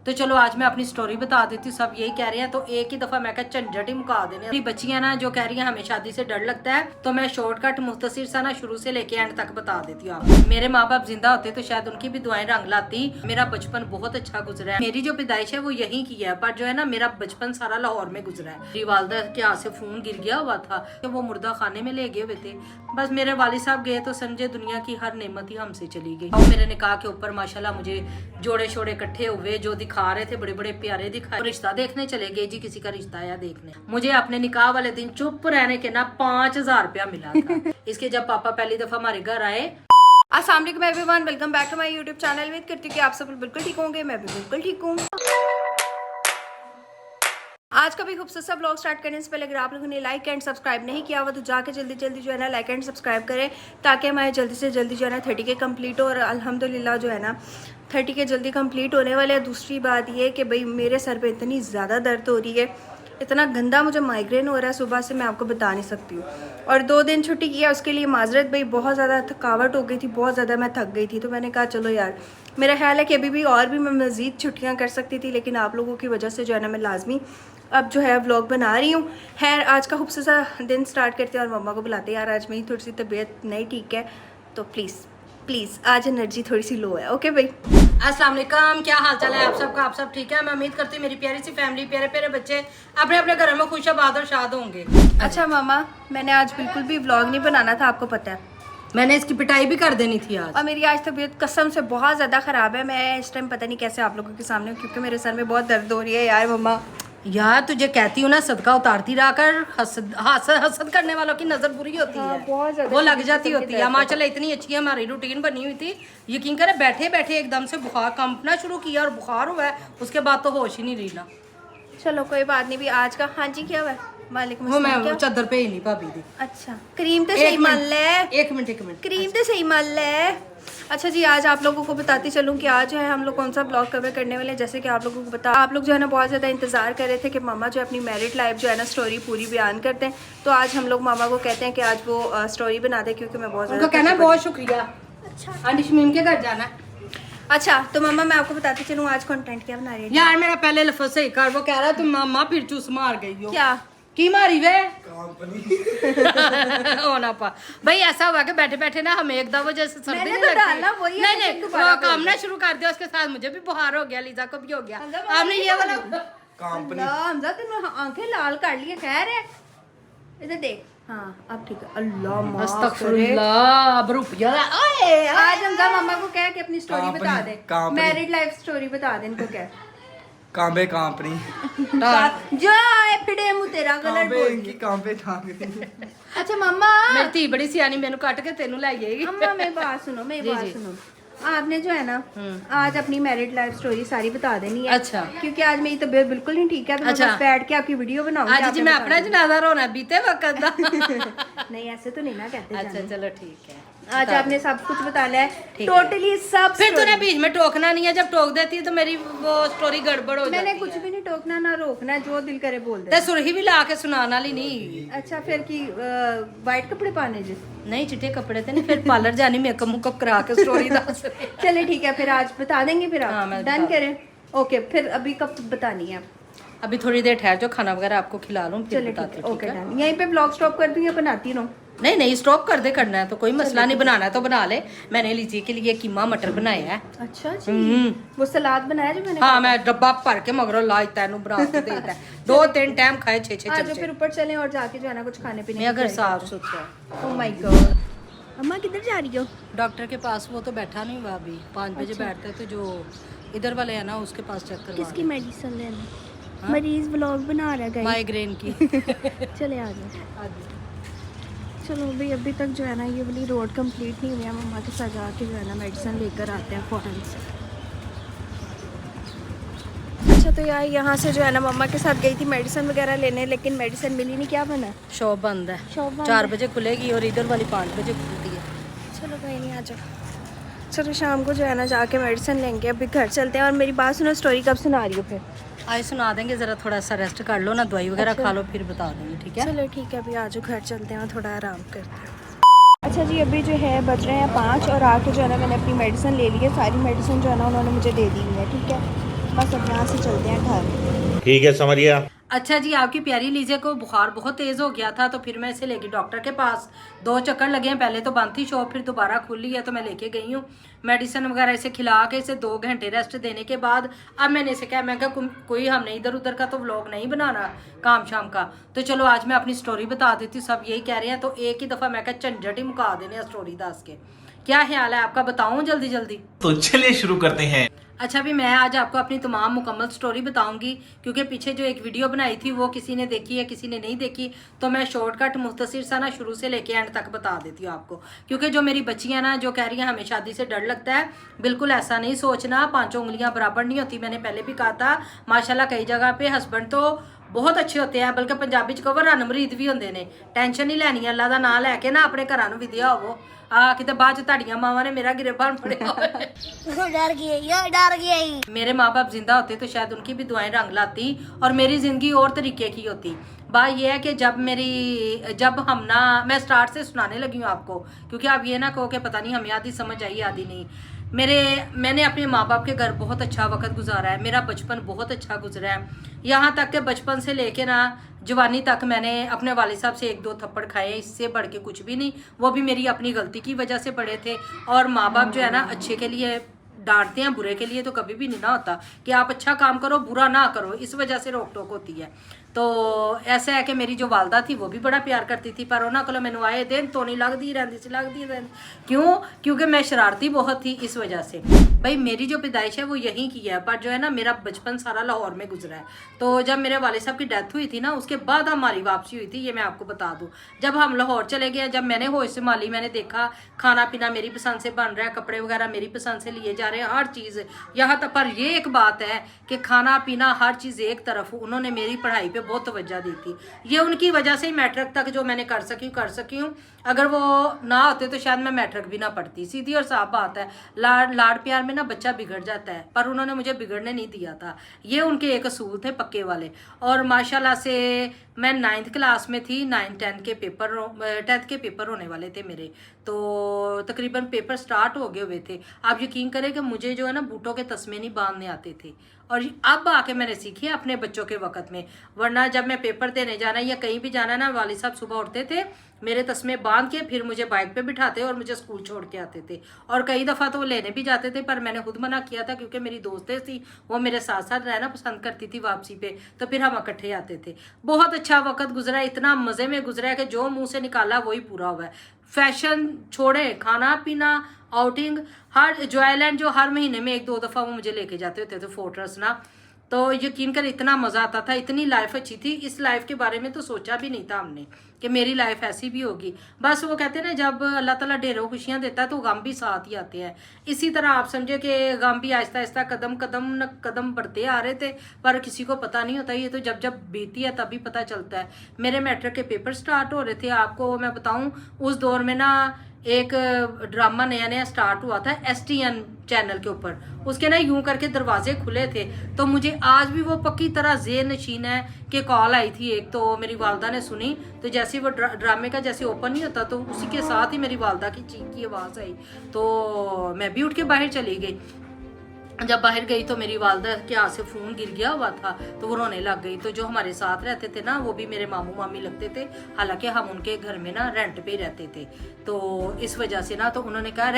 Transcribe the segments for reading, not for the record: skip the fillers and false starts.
तो चलो आज मैं अपनी स्टोरी बता देती हूँ। सब यही कह रहे हैं तो एक ही दफा मैं कहा झंझट ही मुका देने। मेरी बच्चियां ना जो कह रही हैं हमें शादी से डर लगता है, तो मैं शॉर्टकट मुख्तसर सा ना शुरू से लेके एंड तक बता देती हूँ आपको। मेरे माँ बाप जिंदा होते तो शायद उनकी भी दुआएं रंग लाती। मेरा बचपन बहुत अच्छा गुजरा है। मेरी जो पैदाइश है वो यहीं की है, पर जो है ना मेरा बचपन सारा लाहौर में गुजरा है। मेरी वालदा के हाथ से फोन गिर गया हुआ था कि वो मुर्दा खाने में ले गए हुए थे। बस मेरे वालिद साहब गए तो समझे दुनिया की हर नेमत ही हमसे चली गई। और मेरे निकाह के ऊपर माशाल्लाह मुझे जोड़े शोड़े इकट्ठे हुए, जो दिखा रहे थे बड़े बड़े प्यारे दिखाए। रिश्ता देखने चले गए जी, किसी का रिश्ता आया देखने। मुझे अपने निकाह वाले दिन चुप रहने के ना 5000 रुपया मिला था। इसके जब पापा पहली दफा हमारे घर आए। अस्सलाम वालेकुम everyone, welcome back to my YouTube channel. उम्मीद करती हूँ कि आप सब बिल्कुल ठीक होंगे। मैं भी बिल्कुल ठीक हूँ। आज का भी खूबसूरत सा ब्लॉग स्टार्ट करने से पहले अगर आप लोगों ने लाइक एंड सब्सक्राइब नहीं किया हुआ तो जाके जल्दी जल्दी जो है ना लाइक एंड सब्सक्राइब करें, ताकि हमारे जल्दी से जल्दी जो है ना 30 के कंप्लीट हो। और अल्हम्दुलिल्लाह जो है ना 30 के जल्दी कंप्लीट होने वाले हैं। दूसरी बात ये कि भाई मेरे सर पे इतनी ज़्यादा दर्द हो रही है, इतना गंदा मुझे माइग्रेन हो रहा है सुबह से, मैं आपको बता नहीं सकती हूँ। और 2 दिन छुट्टी किया उसके लिए माजरत भाई, बहुत ज़्यादा थकावट हो गई थी, बहुत ज़्यादा मैं थक गई थी। तो मैंने कहा चलो यार, मेरा ख्याल है कि अभी भी और भी मैं मज़ीद छुट्टियाँ कर सकती थी, लेकिन आप लोगों की वजह से जो है ना मैं लाजमी अब जो है व्लॉग बना रही हूँ। खैर आज का खूबसूरत सा दिन स्टार्ट करते हैं और मम्मा को बुलाते हैं। यार आज मेरी थोड़ी सी तबीयत नहीं ठीक है, तो प्लीज़ आज एनर्जी थोड़ी सी लो है। ओके भाई, अस्सलाम वालेकुम, क्या हाल चाल है आप सबका? आप सब ठीक है? मैं उम्मीद करती हूँ मेरी प्यारी सी फैमिली, प्यारे प्यारे बच्चे अपने अपने घरों में खुश आबाद और शाद होंगे। अच्छा मामा, मैंने आज बिल्कुल भी व्लॉग नहीं बनाना था, आपको पता है। मैंने इसकी पिटाई भी कर देनी थी आज। और मेरी आज तबीयत कसम से बहुत ज़्यादा ख़राब है। मैं इस टाइम पता नहीं कैसे आप लोगों के सामने हूँ, क्योंकि मेरे सर में बहुत दर्द हो रही है यार। मम्मा यार तुझे कहती हूँ ना, सदका उतारती रहा कर। हसद करने वालों की नजर बुरी होती है, बहुत ज़्यादा वो लग जाती होती है। माशाल्लाह इतनी अच्छी है हमारी रूटीन बनी हुई थी। यकीन करे बैठे बैठे एकदम से बुखार कंपना शुरू किया और बुखार हुआ है, उसके बाद तो होश ही नहीं रही ना। चलो कोई बात नहीं। भी आज का हाँ जी क्या हुआ है? वालेकुम वो अस्सलाम। मैं चादर पे ही नहीं भाभी दी। अच्छा क्रीम तो सही मान ले, एक मिनट क्रीम तो सही मान ले। अच्छा जी, आज आप लोगों को बताती चलूँ कि आज जो है हम लोग कौन सा ब्लॉग कवर करने वाले हैं। जैसे कि आप लोगों को पता, आप लोग जो है ना बहुत ज़्यादा इंतज़ार कर रहे थे कि मामा जो है अपनी मैरिड लाइफ जो है ना स्टोरी पूरी बयान करते हैं। तो आज हम लोग मामा को कहते हैं कि आज वो स्टोरी बना दे, क्योंकि मैं बहुत ज़्यादा कहना बहुत शुक्रिया। अच्छा आंटी शमीम के घर जाना है। अच्छा तो मामा मैं आपको बताती चलूँ आज कंटेंट क्या बना रही है। यार मेरा पहले लफ्ज़ सही कर। वो कह रहा है तुम मामा फिर चूस मार गई हो। क्या की मारी वे होना पा भाई। ऐसा हुआ कि बैठे बैठे ना हमें एकदम वजह से सर्दी नहीं लगती। नहीं वो काम ना शुरू कर दिया, उसके साथ मुझे भी बुखार हो गया, लीजा को भी हो गया। आपने ये वाला हमजा तुमने आंखें लाल कर ली। खैर है, इधर देख। हाँ अब ठीक है। अल्लाह अस्तगफुरुल्लाह अब रुपया। आज हमजा मम्मा को कह के अपनी स्टोरी बता दे, मैरिड लाइफ स्टोरी बता दे इनको। क्या कांबे कांपनी जो फिडे मुंह तेरा कलर बोल की कांबे अच्छा मम्मा मेरी धी बड़ी सियानी, मैनू काट के तेनू लाई जाएगी। अम्मा मेरी बात सुनो, मेरी बात सुनो। आपने जो है ना आज अपनी मैरिड लाइफ स्टोरी सारी बता देनी है। अच्छा क्योंकि आज मेरी तबीयत बिल्कुल नहीं ठीक है, तो मैं बस बैठ के आपकी वीडियो बनाऊंगी। आज जी मैं अपना जनाजा रोना बीते वक्त दा। नहीं ऐसे तो नहीं ना कहते। अच्छा चलो ठीक है, आज आपने सब कुछ बताना है, टोटली सब। फिर तूने बीच में टोकना नहीं है, जब टोक देती है तो मेरी वो स्टोरी गड़बड़ हो जाती है। मैंने कुछ भी नहीं टोकना ना रोकना, जो दिल करे बोल दे। ते सुरही भी ला के सुनाने वाली नहीं। अच्छा फिर की वाइट कपड़े पाने जी? नहीं चिट्टे कपड़े थे नहीं, फिर पार्लर जानी मेकअप मुकअप करा के स्टोरी दस। चले ठीक है, फिर आज बता देंगे। फिर आप डन करें? ओके फिर अभी कब बतानी है? अभी थोड़ी देर ठहर जाओ, खाना वगैरह आपको खिला लूँ फिर चले बताती ठीक हूँ। है, ओके डन। यहीं पे ब्लॉग स्टॉप कर दूँ या बनाती रहूँ? नहीं स्टॉप कर दे, करना है तो कोई मसला नहीं, बनाना है तो बना ले। मैंने लीची के लिए कीमा मटर बनाया है। अच्छा जी, वो सलाद बनाया जो मैंने? हाँ मैं डब्बा भर के मगरों ला तेनू बना के देता है। 2-3 टाइम खाए 6-6 आज चमचे। फिर ऊपर चलें और जाके जो है ना कुछ खाने पीने। अगर साफ सुथरा। Oh my God. अम्मा किधर जा रही हो? डॉक्टर के पास। वो तो बैठा नहीं हुआ अभी, 5 बजे बैठता है, तो जो इधर वाले है ना उसके पास चेक करवा। किसकी मेडिसिन लेना? मरीज व्लॉग बना रहा है माइग्रेन की। चले आ जाओ। चलो भाई अभी तक जो है ना ये वाली रोड कंप्लीट नहीं हुई है। मम्मा के साथ जाके जो है ना मेडिसिन लेकर आते हैं फ़ौरन से। अच्छा तो यार यहाँ से जो है ना मम्मा के साथ गई थी मेडिसिन वगैरह लेने, लेकिन मेडिसिन मिली नहीं। क्या बना? शॉप बंद है। शॉप 4 बजे खुलेगी और इधर वाली 5 बजे खुलती है। चलो कहीं नहीं, आ जाओ। चलो शाम को जो है ना जाके मेडिसिन लेंगे। अभी घर चलते हैं। और मेरी बात सुनो, स्टोरी कब सुना रही हो फिर? आज सुना देंगे, ज़रा थोड़ा सा रेस्ट कर लो ना, दवाई वगैरह खा लो, फिर बता देंगे। ठीक है चलो ठीक है, अभी आज घर चलते हैं और थोड़ा आराम करते हैं। अच्छा जी अभी जो है बज रहे हैं 5 और आके जो है ना मैंने अपनी मेडिसिन ले ली है। सारी मेडिसिन जो है ना उन्होंने मुझे दे दी है। ठीक है, वापस अब यहाँ से चलते हैं घर। ठीक है, समझ गया। अच्छा जी, आपकी प्यारी लीजे को बुखार बहुत तेज़ हो गया था, तो फिर मैं इसे लेके डॉक्टर के पास 2 चक्कर लगे हैं। पहले तो बंद थी शॉप, फिर दोबारा खुली है तो मैं लेके गई हूँ। मेडिसिन वगैरह इसे खिला के इसे 2 घंटे रेस्ट देने के बाद अब मैंने इसे कहा, मैं कहा कोई हमने इधर उधर का तो व्लॉग नहीं बनाना काम शाम का, तो चलो आज मैं अपनी स्टोरी बता देती हूँ। सब यही कह रहे हैं तो एक ही दफ़ा मैं कहा झंझट ही मुका देने स्टोरी दस के। क्या ख्याल है आपका, बताऊँ जल्दी जल्दी? तो चलिए शुरू करते हैं। अच्छा भी मैं आज आपको अपनी तमाम मुकम्मल स्टोरी बताऊंगी, क्योंकि पीछे जो एक वीडियो बनाई थी वो किसी ने देखी है किसी ने नहीं देखी, तो मैं शॉर्टकट मुख्तसर सा ना शुरू से लेके एंड तक बता देती हूँ आपको। क्योंकि जो मेरी बच्चियाँ ना जो कह रही हैं हमें शादी से डर लगता है, बिल्कुल ऐसा नहीं सोचना, 5 उंगलियाँ बराबर नहीं होती। मैंने पहले भी कहा था, माशाल्लाह कई जगह पे हस्बैंड तो बहुत अच्छे होते हैं, बल्कि पंजाबी च कहो रनमरीद भी होंगे ने। टेंशन नहीं लैनी, अल्लाह का नाम लैके ना अपने घरों में विद्या होवो। किते बाद च ਤੁਹਾਡੀਆਂ मावां ने मेरा गिरफ्तार फड़िया डर गई। मेरे माँ बाप जिंदा होते तो शायद उनकी भी दुआएं रंग लाती और मेरी जिंदगी और तरीके की होती। बात यह है कि जब हम ना, मैं स्टार्ट से सुनाने लगी हूँ आपको, क्योंकि आप ये ना कहो कि पता नहीं हमें आधी समझ आई आधी नहीं। मैंने अपने माँ बाप के घर बहुत अच्छा वक्त गुजारा है, मेरा बचपन बहुत अच्छा गुजरा है। यहाँ तक कि बचपन से लेके ना जवानी तक मैंने अपने वालिद साहब से 1-2 थप्पड़ खाए, इससे बढ़ के कुछ भी नहीं। वो भी मेरी अपनी गलती की वजह से पड़े थे। और माँ बाप जो है ना अच्छे के लिए डांटते हैं, बुरे के लिए तो कभी भी नहीं ना होता कि आप अच्छा काम करो बुरा ना करो, इस वजह से रोक टोक होती है। तो ऐसा है कि मेरी जो वालदा थी वो भी बड़ा प्यार करती थी, पर उन्होंने को मैंने आए दिन तो नहीं लगती रहती। क्यों? क्योंकि मैं शरारती बहुत थी, इस वजह से। भाई मेरी जो पैदाइश है वो यहीं की है, पर जो है ना मेरा बचपन सारा लाहौर में गुजरा है। तो जब मेरे वालिद साहब की डेथ हुई थी ना, उसके बाद हमारी वापसी हुई थी, ये मैं आपको बता दूं। जब हम लाहौर चले गए, जब मैंने होश संभाली, मैंने देखा खाना पीना मेरी पसंद से बन रहा है, कपड़े वगैरह मेरी पसंद से लिए जा रहे हैं, हर चीज़ यहाँ तक। पर ये एक बात है कि खाना पीना हर चीज़ एक तरफ, उन्होंने मेरी पढ़ाई पे बहुत तवज्जो दी थी। ये उनकी वजह से ही मैट्रिक तक जो मैंने कर सकी हूँ। अगर वो ना होते तो शायद मैं मैट्रिक भी ना पढ़ती। सीधी और साफ बात है, लाड़ प्यार में ना बच्चा बिगड़ जाता है, पर उन्होंने मुझे बिगड़ने नहीं दिया था। ये उनके एक असूल थे पक्के वाले। और माशाल्लाह से मैं 9th क्लास में थी, 10th के पेपर होने वाले थे मेरे, तो तकरीबन पेपर स्टार्ट हो गए हुए थे। आप यकीन करें कि मुझे जो है ना बूटों के तस्मे नहीं बांधने आते थे, और अब आके मैंने सीखी अपने बच्चों के वक़्त में। वरना जब मैं पेपर देने जाना या कहीं भी जाना ना, वालिद साहब सुबह उठते थे, मेरे तस्मे बांध के फिर मुझे बाइक पे बिठाते और मुझे स्कूल छोड़ के आते थे। और कई दफ़ा तो वो लेने भी जाते थे, पर मैंने खुद मना किया था, क्योंकि मेरी दोस्तें थी वो मेरे साथ साथ रहना पसंद करती थी वापसी पे, तो फिर हम इकट्ठे आते थे। बहुत अच्छा वक्त गुजरा, इतना मज़े में गुजरा है कि जो मुँह से निकाला वही पूरा हुआ है। फैशन छोड़े, खाना पीना, आउटिंग, हर जॉयलैंड जो हर महीने में 1-2 दफ़ा वो मुझे लेके जाते होते थे, फोर्ट्रेस ना, तो यकीन कर इतना मज़ा आता था, इतनी लाइफ अच्छी थी। इस लाइफ के बारे में तो सोचा भी नहीं था हमने कि मेरी लाइफ ऐसी भी होगी। बस वो कहते हैं ना, जब अल्लाह ताला ढेरों खुशियाँ देता है तो गम भी साथ ही आते हैं। इसी तरह आप समझे कि गम भी आहिस्ता आहिस्ता कदम बढ़ते आ रहे थे, पर किसी को पता नहीं होता। ये तो जब बीती है तभी पता चलता है। मेरे मैट्रिक के पेपर स्टार्ट हो रहे थे, आपको मैं बताऊँ उस दौर में ना एक ड्रामा नया स्टार्ट हुआ था STN चैनल के ऊपर, उसके ना यूं करके दरवाजे खुले थे। तो मुझे आज भी वो पक्की तरह ज़ेहन नशीन है कि कॉल आई थी एक, तो मेरी वालदा ने सुनी, तो जैसे वो ड्रामे का जैसे ओपन नहीं होता तो उसी के साथ ही मेरी वालदा की चीख की आवाज़ आई, तो मैं भी उठ के बाहर चली गई। जब बाहर गई तो मेरी वालदा के हाथ से फ़ोन गिर गया हुआ था, तो वो रोने लग गई। तो जो हमारे साथ रहते थे ना, वो भी मेरे मामू मामी लगते थे, हालांकि हम उनके घर में ना रेंट पे ही रहते थे। तो इस वजह से ना, तो उन्होंने कहा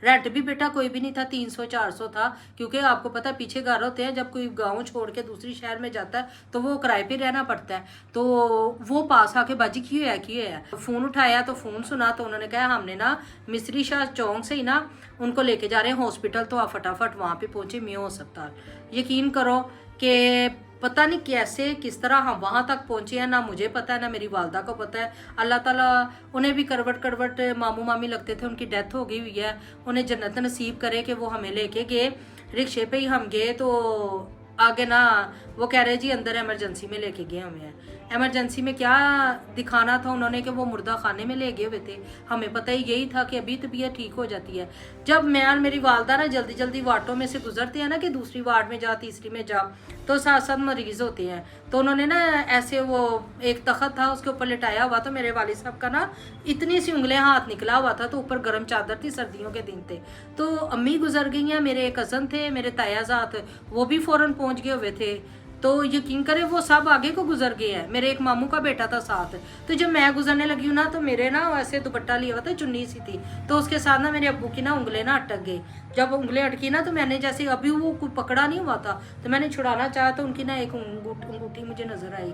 रेंट भी बेटा कोई भी नहीं था, 300-400 था, क्योंकि आपको पता है पीछे घर होते हैं, जब कोई गाँव छोड़ के दूसरी शहर में जाता है तो वो किराए पे रहना पड़ता है। तो वो पास आके बाजी की है फ़ोन उठाया तो फ़ोन सुना, तो उन्होंने कहा हमने ना मिस्री शाह चौक से ही ना उनको लेके जा रहे हैं हॉस्पिटल, तो आप फटाफट वहाँ पे पहुँचे मियां अस्पताल। यकीन करो कि पता नहीं कैसे किस तरह हम वहाँ तक पहुँचे हैं, ना मुझे पता है ना मेरी वालदा को पता है। अल्लाह ताला उन्हें भी करवट मामू मामी लगते थे, उनकी डेथ हो गई हुई है, उन्हें जन्नत नसीब करे कि वो हमें लेके गए। रिक्शे पे ही हम गए, तो आगे ना वो कह रहे जी अंदर एमरजेंसी में लेके गए हमें। एमरजेंसी में क्या दिखाना था उन्होंने कि वो मुर्दा खाने में ले गए हुए थे। हमें पता ही यही था कि अभी तबीयत ठीक हो जाती है। जब मैं और मेरी वालदा ना जल्दी वार्डों में से गुजरते हैं ना कि दूसरी वार्ड में जा, तीसरी में जा, तो साथ साथ मरीज होते हैं। तो उन्होंने ना ऐसे वो एक तख्त था उसके ऊपर लिटाया हुआ, तो मेरे वालिद साहब का ना इतनी सी उंगलियां हाथ निकला हुआ था, तो ऊपर गर्म चादर थी, सर्दियों के दिन थे। तो अम्मी गुजर गई हैं, मेरे कज़न थे, मेरे तायाजात, वो भी फ़ौरन पहुंच गए हुए थे। तो यकीन करें वो सब आगे को गुजर गए हैं। मेरे एक मामू का बेटा था साथ। तो जब मैं गुजरने लगी हूँ ना, तो मेरे ना ऐसे दुपट्टा लिया हुआ था, चुन्नी सी थी, तो उसके साथ ना मेरे अब्बू की ना उंगलें ना अटक गई। जब उंगलें अटकी ना, तो मैंने जैसे अभी वो कोई पकड़ा नहीं हुआ था, तो मैंने छुड़ाना चाहा, तो उनकी ना एक अंगूठी मुझे नजर आई।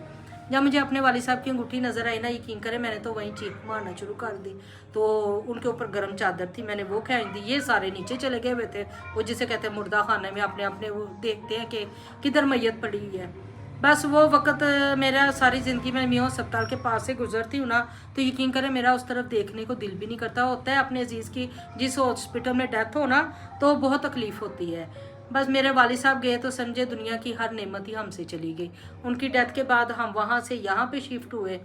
जब मुझे अपने वालिद साहब की अंगूठी नजर आई ना, यकीन करें मैंने तो वहीं चीख मारना शुरू कर दी। तो उनके ऊपर गर्म चादर थी, मैंने वो खींच दी। ये सारे नीचे चले गए हुए थे, वो जिसे कहते हैं मुर्दा खाने में अपने अपने वो देखते हैं कि किधर मैयत पड़ी हुई है। बस वो वक्त मेरा सारी ज़िंदगी में मियाँ अस्पताल के पास से गुजरती हूँ ना, तो यकीन करें मेरा उस तरफ देखने को दिल भी नहीं करता। होता है अपने अजीज़ की जिस हॉस्पिटल में डेथ हो ना, तो बहुत तकलीफ़ होती है। बस मेरे वालिद साहब गए तो समझे दुनिया की हर नेमत ही हमसे चली गई। उनकी डेथ के बाद हम वहाँ से यहाँ पे शिफ्ट हुए।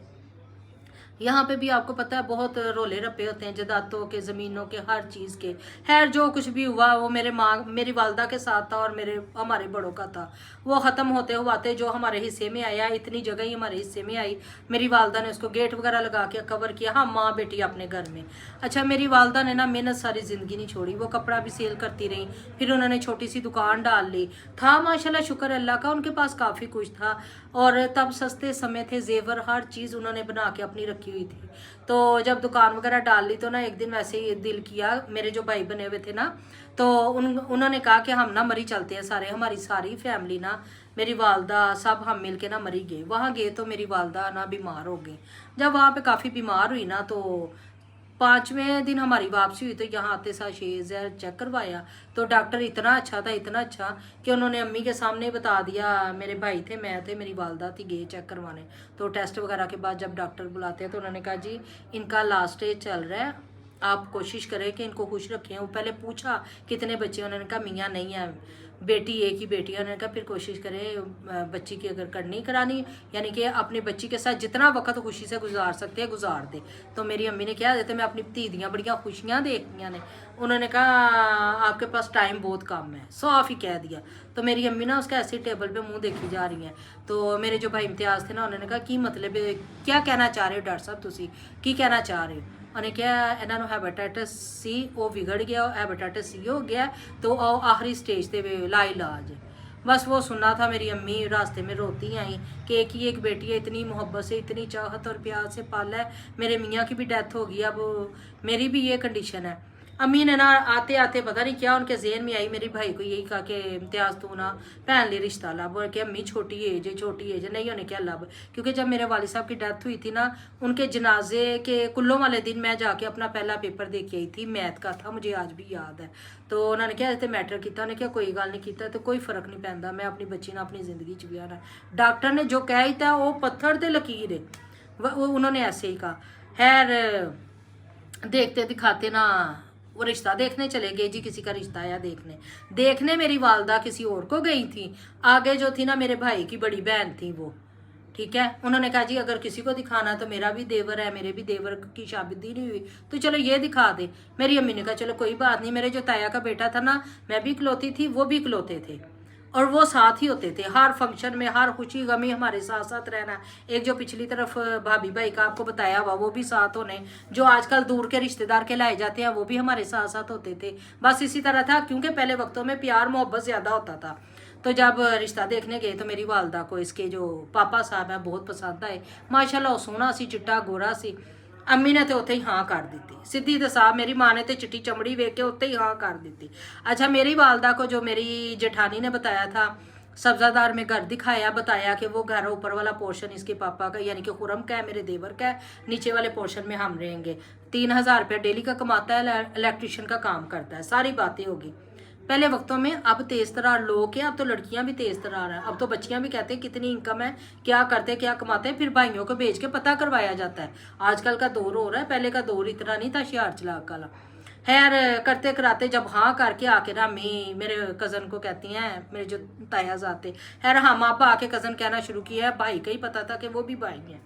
यहाँ पे भी आपको पता है बहुत रोले रप्पे होते हैं जायदादों के, ज़मीनों के, हर चीज़ के। खैर जो कुछ भी हुआ वो मेरी वालदा के साथ था और हमारे बड़ों का था। वो ख़त्म होते हुआते जो हमारे हिस्से में आया, इतनी जगह ही हमारे हिस्से में आई, मेरी वालदा ने उसको गेट वगैरह लगा के कवर किया। हाँ, माँ बेटी अपने घर में। अच्छा, मेरी वालदा ने ना मेहनत सारी ज़िंदगी नहीं छोड़ी, वो कपड़ा भी सेल करती रही, फिर उन्होंने छोटी सी दुकान डाल ली। था माशाल्लाह, शुक्र अल्लाह का, उनके पास काफ़ी कुछ था। और तब सस्ते समय थे, जेवर हर चीज़ उन्होंने बना के अपनी रखी हुई थी। तो जब दुकान वगैरह डाल ली, तो ना एक दिन वैसे ही दिल किया, मेरे जो भाई बने हुए थे ना, तो उन्होंने कहा कि हम ना मरी चलते हैं सारे, हमारी सारी फैमिली ना, मेरी वालदा सब हम मिल के ना मरी गए। वहाँ गए तो मेरी वालदा ना बीमार हो गई। जब वहाँ पे काफ़ी बीमार हुई ना, तो 5वें दिन हमारी वापसी हुई, तो यहाँ आते साथ शेज़र चेक करवाया। तो डॉक्टर इतना अच्छा था, इतना अच्छा कि उन्होंने अम्मी के सामने बता दिया, मेरे भाई थे, मैं थे, मेरी वालदा थी, गए चेक करवाने। तो टेस्ट वगैरह के बाद जब डॉक्टर बुलाते हैं, तो उन्होंने कहा जी इनका लास्ट स्टेज चल रहा है, आप कोशिश करें कि इनको खुश रखें। वो पहले पूछा कितने बच्चे, उन्होंने कहा मियाँ नहीं है, बेटी एक ही बेटी है। उन्होंने कहा फिर कोशिश करें बच्ची की अगर करनी करानी, यानी कि अपनी बच्ची के साथ जितना वक्त खुशी से गुजार सकते हैं गुजार दे। तो मेरी अम्मी ने क्या देते, मैं अपनी धी दियाँ बड़ियाँ खुशियाँ देखियाँ ने। उन्होंने कहा आपके पास टाइम बहुत कम है, साफ ही कह दिया। तो मेरी अम्मी ना उसका ऐसे टेबल पे मुंह देखी जा रही हैं। तो मेरे जो भाई इम्तियाज़ थे ना, उन्होंने कहा की मतलब क्या कहना चाह रहे हो डॉक्टर साहब, तुसी की कहना चाह रहे हो। उन्हें क्या इन्होंने हैपेटाइटिस सी वो बिगड़ गया, हैपेटाइटिस सी हो गया, तो आखिरी स्टेज पे ला इलाज। बस वो सुनना था। मेरी अम्मी रास्ते में रोती आई कि एक बेटी है, इतनी मोहब्बत से, इतनी चाहत और प्यार से पाला है, मेरे मियाँ की भी डेथ हो गई, अब मेरी भी ये कंडीशन है। अम्मी ने ना आते आते पता नहीं क्या उनके जहन में आई, मेरे भाई को यही कहा कि इम्तियाज़ तू ना भैन ले रिश्ता लब, और कि अम्मी छोटी एज है, नहीं होने क्या लब। क्योंकि जब मेरे वालिद साहब की डेथ हुई थी ना, उनके जनाजे के कुल्लों वाले दिन मैं जाके अपना पहला पेपर दे के आई थी, मैथ का था, मुझे आज भी याद है। तो उन्होंने क्या इतने मैटर किया, उन्हें क्या कोई गल नहीं किया, तो कोई फर्क नहीं पैंदा, मैं अपनी बच्ची ने अपनी जिंदगी च ब्याह है। डॉक्टर ने जो कहा ही था वो पत्थर ते लकीर है, उन्होंने ऐसे ही कहा। खैर देखते दिखाते ना वो रिश्ता देखने चले गए जी, किसी का रिश्ता आया देखने मेरी वालदा किसी और को गई थी। आगे जो थी ना मेरे भाई की बड़ी बहन थी वो, ठीक है, उन्होंने कहा जी अगर किसी को दिखाना तो मेरा भी देवर है, मेरे भी देवर की शादी नहीं हुई, तो चलो ये दिखा दे। मेरी अम्मी ने कहा चलो कोई बात नहीं। मेरे जो ताया का बेटा था ना, मैं भी इकलौती थी, वो भी इकलौते थे, और वो साथ ही होते थे हर फंक्शन में, हर खुशी गमी हमारे साथ साथ रहना। एक जो पिछली तरफ भाभी भाई का आपको बताया हुआ, वो भी साथ होने, जो आजकल दूर के रिश्तेदार के लाए जाते हैं वो भी हमारे साथ साथ होते थे। बस इसी तरह था, क्योंकि पहले वक्तों में प्यार मोहब्बत ज़्यादा होता था। तो जब रिश्ता देखने गए तो मेरी वालदा को इसके जो पापा साहब हैं बहुत पसंद आए। माशाल्लाह सोहना सी, चिट्टा गोरा सी। अम्मी ने तो उत्थे ही हाँ कर दी सीधी तो साहब, मेरी माँ ने तो चिट्टी चमड़ी वेख के उत्थे ही हाँ कर दी। अच्छा, मेरी वालदा को जो मेरी जेठानी ने बताया था, सब्जादार में घर दिखाया, बताया कि वो घर ऊपर वाला पोर्शन इसके पापा का यानी कि खुरम का है, मेरे देवर का है, नीचे वाले पोर्शन में हम रहेंगे। 3000 रुपया डेली का कमाता है, इलेक्ट्रिशियन का काम करता है। सारी बातें होगी पहले वक्तों में। अब तेज तरार लोग हैं, अब तो लड़कियां भी तेज तरार हैं, अब तो बच्चियां भी कहते हैं कितनी इनकम है, क्या करते क्या कमाते हैं, फिर भाइयों को भेज के पता करवाया जाता है। आजकल का दौर हो रहा है, पहले का दौर इतना नहीं था शियार चलाक वाला। खैर करते कराते जब हाँ करके आके ना मेरे कज़न को कहती हैं, मेरे जो तायाज आते, खैर हम आप आके कज़न कहना शुरू किया है, भाई का ही पता था कि वो भी भाई हैं।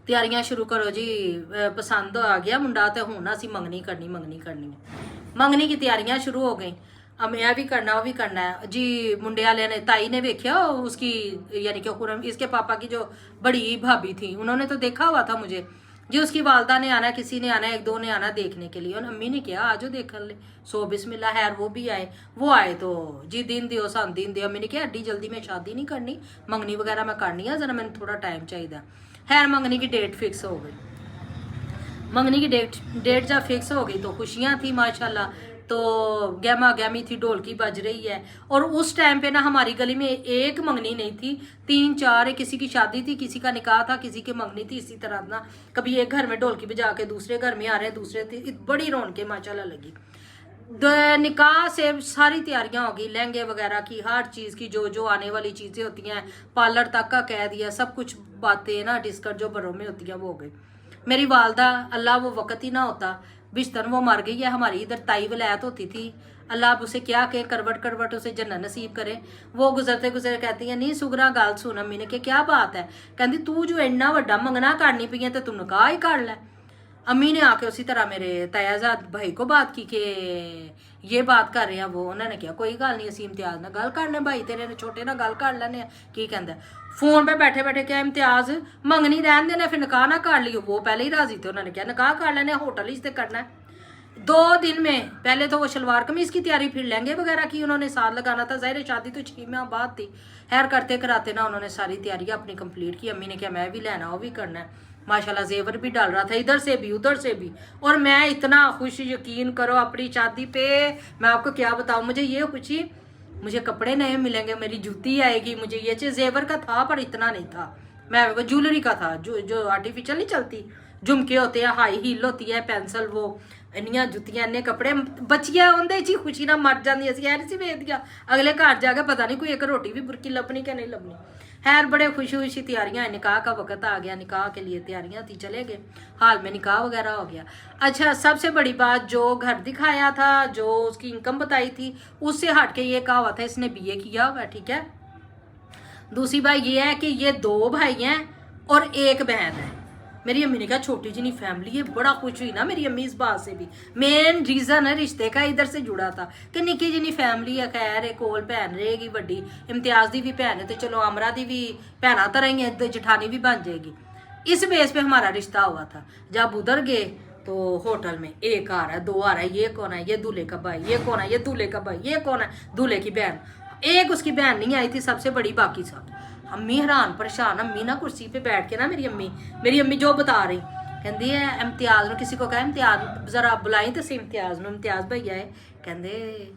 तैयारियां शुरू करो जी, पसंद आ गया मुंडा तो हूँ ना असी मंगनी करनी है। मंगनी की तैयारियां शुरू हो गई। अब यह भी करना वो भी करना है जी। मुंडे वाले ने ताई ने देखा उसकी यानी कि खुरम इसके पापा की जो बड़ी भाभी थी उन्होंने तो देखा हुआ था मुझे जी। उसकी वालदा ने आना, किसी ने आना, एक दो ने आना देखने के लिए, और अम्मी ने किया आज देख ले सो बिस्मिल्लाह खैर वो भी आए। वो आए तो जी दिन दियो सान दिन दियो। अम्मी ने कहा एड्डी जल्दी मैं शादी नहीं करनी, मंगनी वगैरह मैं करनी है, जरा मैंने थोड़ा टाइम चाहिए। खैर मंगनी की डेट फिक्स हो गई। मंगनी की डेट जब फिक्स हो गई तो खुशियाँ थी माशाल्लाह, तो गहमा गहमी थी, ढोलकी बज रही है। और उस टाइम पे ना हमारी गली में एक मंगनी नहीं थी, 3-4, किसी की शादी थी, किसी का निकाह था, किसी की मंगनी थी। इसी तरह ना कभी एक घर में ढोलकी बजा के दूसरे घर में आ रहे हैं, दूसरे थी, बड़ी रौनकें माशाल्लाह लगी। निकाह से सारी तैयारियां होगी, लहंगे वगैरह की, हर चीज़ की, जो जो आने वाली चीज़ें होती हैं, पार्लर तक का कह दिया, सब कुछ बातें ना डिस्कस जो बरों में होती हैं वो हो गई। मेरी वालदा अल्लाह वो वक़्त ही ना होता बिस्तर वो मर गई है। हमारी इधर ताई वलायत होती थी, अल्लाह अब उसे क्या कहे, करवट करवट उसे जन्नत नसीब करे। वो गुजरते गुजरे कहती है नहीं सुगरा गाल सुन। अम्मी ने क्या बात है, कहती तू जो इन्ना वड्डा मंगना करनी पई है तो तू निकाह ही कर लै। अम्मी ने आके उसी तरह मेरे तयाजाद भाई को बात की कि ये बात कर रहे हैं वो। उन्होंने कहा कोई गल नहीं, असीम इम्तियाज ना गल कर लें, भाई तेरे ने छोटे ना गल कर लेने। की कहता फोन पे बैठे बैठे क्या इम्तियाज मंगनी रहन देने फिर निकाह ना कर लियो। वो पहले ही राजी थे, उन्होंने कहा निकाह कर लेने, होटल ही से करना है। 2 दिन में पहले तो वो शलवार कमीज की तैयारी, फिर लहंगे वगैरह की उन्होंने साथ लगाना था। ज़ाहिर शादी तो 6 माह बाद थी। खैर करते कराते ना उन्होंने सारी तैयारी अपनी कंप्लीट की। अम्मी ने कहा मैं भी लेना वो भी करना है। माशाल्लाह जेवर भी डाल रहा था, इधर से भी उधर से भी, और मैं इतना खुश, यकीन करो अपनी शादी पे मैं आपको क्या बताऊँ। मुझे ये खुशी, मुझे कपड़े नए मिलेंगे, मेरी जूती आएगी, मुझे ये चीज़ जेवर का था पर इतना नहीं था। मैं वो ज्वेलरी का था जो आर्टिफिशियल नहीं चलती, झुमके होते हैं, हाई हील होती है, पेंसिल, वो इन्नियां जुत्तियां, इन्ने कपड़े बचिया उनदे च खुशी ना मर जाती। असी ऐ नहीं वेद गया अगले घर जाके पता नहीं कोई एक रोटी भी बुरकी लभनी कि नहीं लभनी। खैर बड़े खुशी खुशी तैयारियां, निकाह का वक्त आ गया, निकाह के लिए तैयारियां थी, चले गए, हाल में निकाह वगैरह हो गया। अच्छा सबसे बड़ी बात, जो घर दिखाया था, जो उसकी इनकम बताई थी, उससे हट के ये कहा हुआ था इसने BA किया हुआ, ठीक है। दूसरी बात ये है कि ये 2 भाई हैं और 1 बहन है। मेरी अम्मी ने कहा छोटी जी फैमिली है, बड़ा खुश हुई ना मेरी अम्मी इस बात से भी। मेन रीज़न है रिश्ते का इधर से जुड़ा था कि निक्की जी फैमिली है। खैर एक कोल भैन रहेगी वड्डी, इम्तियाज़ दी भी भैन है, तो चलो अमरा दी भी भैन तरह ही है, जठानी भी बन जाएगी। इस बेस पे हमारा रिश्ता हुआ था। जब उधर गए तो होटल में 1 आ रहा है, 2 आ रहा है, ये कौन है, ये दूल्हे का भाई, ये कौन है, ये दूल्हे का भाई, ये कौन है, दूल्हे की बहन। एक उसकी बहन नहीं आई थी सबसे बड़ी, बाकी सब। अम्मी हैरान परेशान। अम्मी ना कुर्सी पे बैठ के ना मेरी अम्मी जो बता रही कहती है इम्तियाज ने, किसी को कहा इम्तियाज जरा बुलाई तो सी इम्तियाज ने, इम्तियाज भैया है, कहते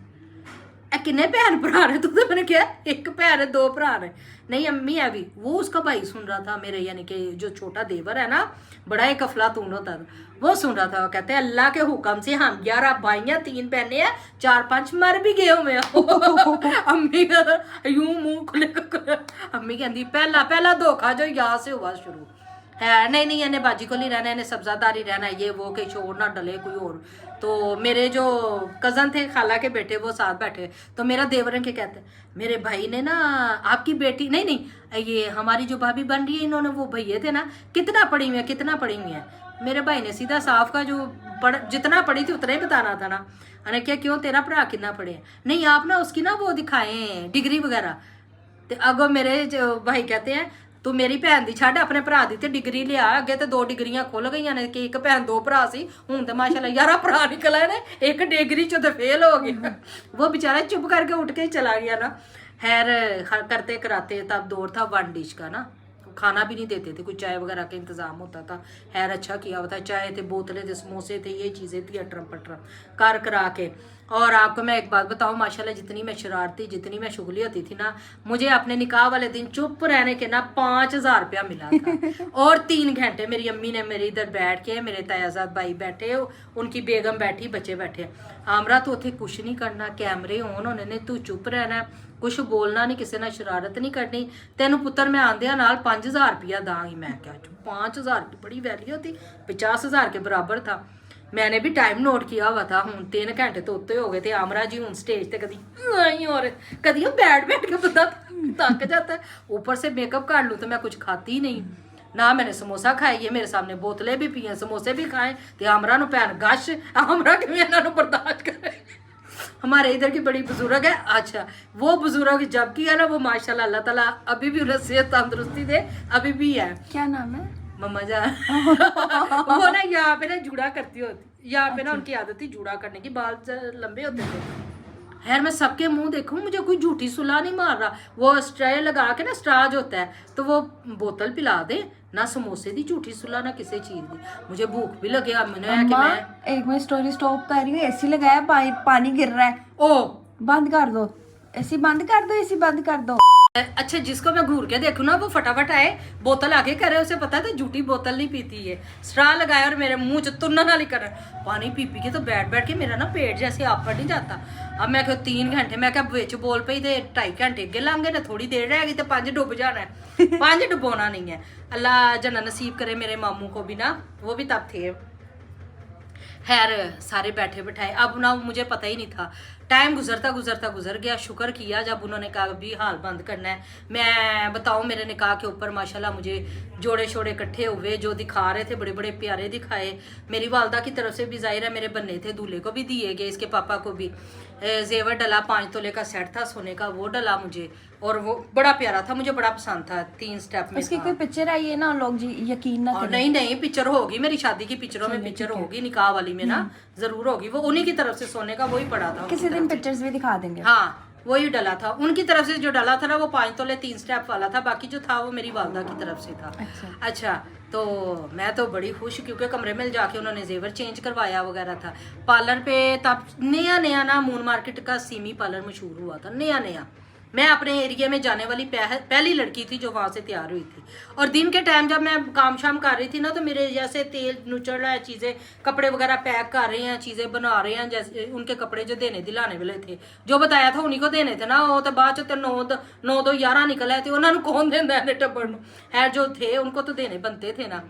किन्ने भैन भरा ने तू। तो मैंने कहा 1 भैन है 2 भरा ने। नहीं अम्मी है भी। वो उसका भाई सुन रहा था, मेरे यानी कि जो छोटा देवर है ना, बड़ा एक अफलातून होता था, वो सुन रहा था। वो कहते हैं अल्लाह के हुक्म से हम 11 भाइयां 3 बहनें हैं, 4-5 मर भी गए हुए। अम्मी यूं मुंह खुले। अम्मी कहती पहला धोखा जो यहाँ से हुआ शुरू है। नहीं इन्हें बाजी को नहीं रहना, इन्हें सब्जादारी रहना, ये वो के शोर ना डले कोई और। तो मेरे जो कज़न थे खाला के बेटे वो साथ बैठे, तो मेरा देवर के कहते मेरे भाई ने ना आपकी बेटी नहीं ये हमारी जो भाभी बन रही है, इन्होंने वो भैया थे ना कितना पढ़ी हुई है। मेरे भाई ने सीधा साफ का जो जितना पढ़ी थी उतना ही बताना था ना। मैंने क्या क्यों तेरा भरा कितना पढ़े है? नहीं आप ना उसकी ना वो दिखाएं डिग्री वगैरह। तो अगो मेरे जो भाई कहते हैं तू मेरी भैन दी छड़ अपने भरा दी ते डिग्री लिया। अगे तो 2 डिग्रियां खुल गई ने कि 1 भैन 2 भरा सी, हुण तो माशाल्लाह 11 भरा निकल आए ने, 1 डिग्री चो तो फेल हो गया। वो बेचारा चुप करके उठ के ही चला गया ना। खैर करते कराते तब दौर था 1 डिश का ना, खाना भी नहीं देते थे, कुछ चाय वगैरह का इंतज़ाम होता था। खैर अच्छा किया होता, चाय थे, बोतलें थे, समोसे थे, ये चीज़ें थी अटरम पटरम कर करा के। और आपको मैं एक बात बताऊं, माशाल्लाह जितनी मैं शरारती, जितनी मैं शुगली होती थी ना, मुझे अपने निकाह वाले दिन चुप रहने के ना 5000 रुपया मिला था। और 3 घंटे मेरी अम्मी ने मेरे इधर बैठ के, मेरे तायाजाद भाई बैठे, उनकी बेगम बैठी, बच्चे बैठे। आमरा तो उथे कुछ नहीं करना, कैमरे ऑन होने ने, तू चुप रहना, कुछ बोलना नहीं, किसी ने शरारत नहीं करनी। तेन पुत्र मैं आंदिया नाल 5000 रुपया दांगी। मैं क्या 5000 की बड़ी वैल्यू थी, 50,000 के बराबर था। मैंने भी टाइम नोट किया हुआ था। हूँ 3 घंटे तो उत्ते हो गए थे। आमरा जी हूँ स्टेज पे कदी और कदी बैठ के बंदा थक जाता है। ऊपर से मेकअप कर लूँ तो मैं कुछ खाती ही नहीं ना। मैंने समोसा खाई है, मेरे सामने बोतलें भी पी, समोसे भी खाए, तो आमरा नूं भैन गश, आमरा किवें इन्हां नूं बर्दाश्त करे। हमारे इधर की बड़ी बुजुर्ग है। अच्छा, वो बुजुर्ग जब की है ना, वो माशाल्लाह अल्लाह ताला अभी भी उन्हें सेहत तंदुरुस्ती दे, अभी भी है। क्या नाम है? मम्मा जान। वो ना यहाँ पे ना जुड़ा करती होती, यहाँ पे ना उनकी आदत थी जुड़ा करने की, बाल लंबे होते थे। खैर मैं सबके मुंह देखूं, मुझे कोई झूठी सुला नहीं मार रहा। वो स्ट्रे लगा के ना, स्ट्राज होता है तो वो बोतल पिला दे ना, समोसे दी झूठी सुला ना किसी चीज दी। मुझे भूख भी लगे, मैंने कि अम्मा, मैं एक मिनट स्टोरी स्टॉप कर रही हूँ। एसी लगाया, पानी गिर रहा है। ओ बंद कर दो एसी, बंद कर दो एसी, बंद कर दो। अच्छा, जिसको मैं घूर के देखूं ना वो फटाफट आए, बोतल आगे करे, उसे पता था झूठी बोतल नहीं पीती है। स्ट्रा लगाया और मेरे मुंह च तुन्ना नाली कर, पानी पी पी के तो बैठ बैठ के मेरा ना पेट जैसे आप नहीं जाता। अब मैं 3 घंटे, मैं क्या बिच बोल पई थे 2.5 घंटे अगे लांगे ना, थोड़ी देर रह गई तो 5 डुब जाना है। 5 डुबोना नहीं है। अल्लाह जना नसीब करे मेरे मामू को भी ना, वो भी तब थे। खैर सारे बैठे बैठाए, अब ना मुझे पता ही नहीं था, टाइम गुजरता गुजरता गुजर गया। शुक्र किया जब उन्होंने कहा भी हाल बंद करना है। मैं बताऊं, मेरे निकाह के ऊपर माशाल्लाह मुझे जोड़े शोड़े इकट्ठे हुए, जो दिखा रहे थे बड़े बड़े प्यारे दिखाए। मेरी वालदा की तरफ से भी जाहिर है मेरे बनने थे, दूल्हे को भी दिए गए, इसके पापा को भी जेवर डला, 5 तोले का सेट था सोने का, वो डला मुझे, और वो बड़ा प्यारा था, मुझे बड़ा पसंद था। 3 स्टेप में इसकी था। कोई पिक्चर आई है ना, लोग जी यकीन ना करें। नहीं नहीं, पिक्चर होगी, मेरी शादी की पिक्चरों में पिक्चर होगी, निकाह वाली में ना जरूर होगी। वो उन्हीं की तरफ से सोने का वही पड़ा था। किसी दिन पिक्चर्स भी दिखा देंगे। हाँ, वही डला था उनकी तरफ से, जो डला था ना वो 5 तोले 3 स्टेप वाला था, बाकी जो था वो मेरी वालदा की तरफ से था। अच्छा, तो मैं तो बड़ी खुश, क्योंकि कमरे में जाके उन्होंने जेवर चेंज करवाया वगैरह था। पार्लर पे तब नया नया ना मून मार्केट का सीमी पार्लर मशहूर हुआ था, नया नया। मैं अपने एरिया में जाने वाली पहली लड़की थी जो वहाँ से तैयार हुई थी। और दिन के टाइम जब मैं काम शाम कर रही थी ना, तो मेरे जैसे तेल नुचड़ रहा है, चीज़ें कपड़े वगैरह पैक कर रहे हैं, चीज़ें बना रहे हैं, जैसे उनके कपड़े जो देने दिलाने वाले थे, जो बताया था उन्हीं को देने थे ना। वो तो बाद च 9-2-11 निकले थे, उन्होंने कौन देंदा है टब्बर नूं। है जो थे उनको तो देने बनते थे ना।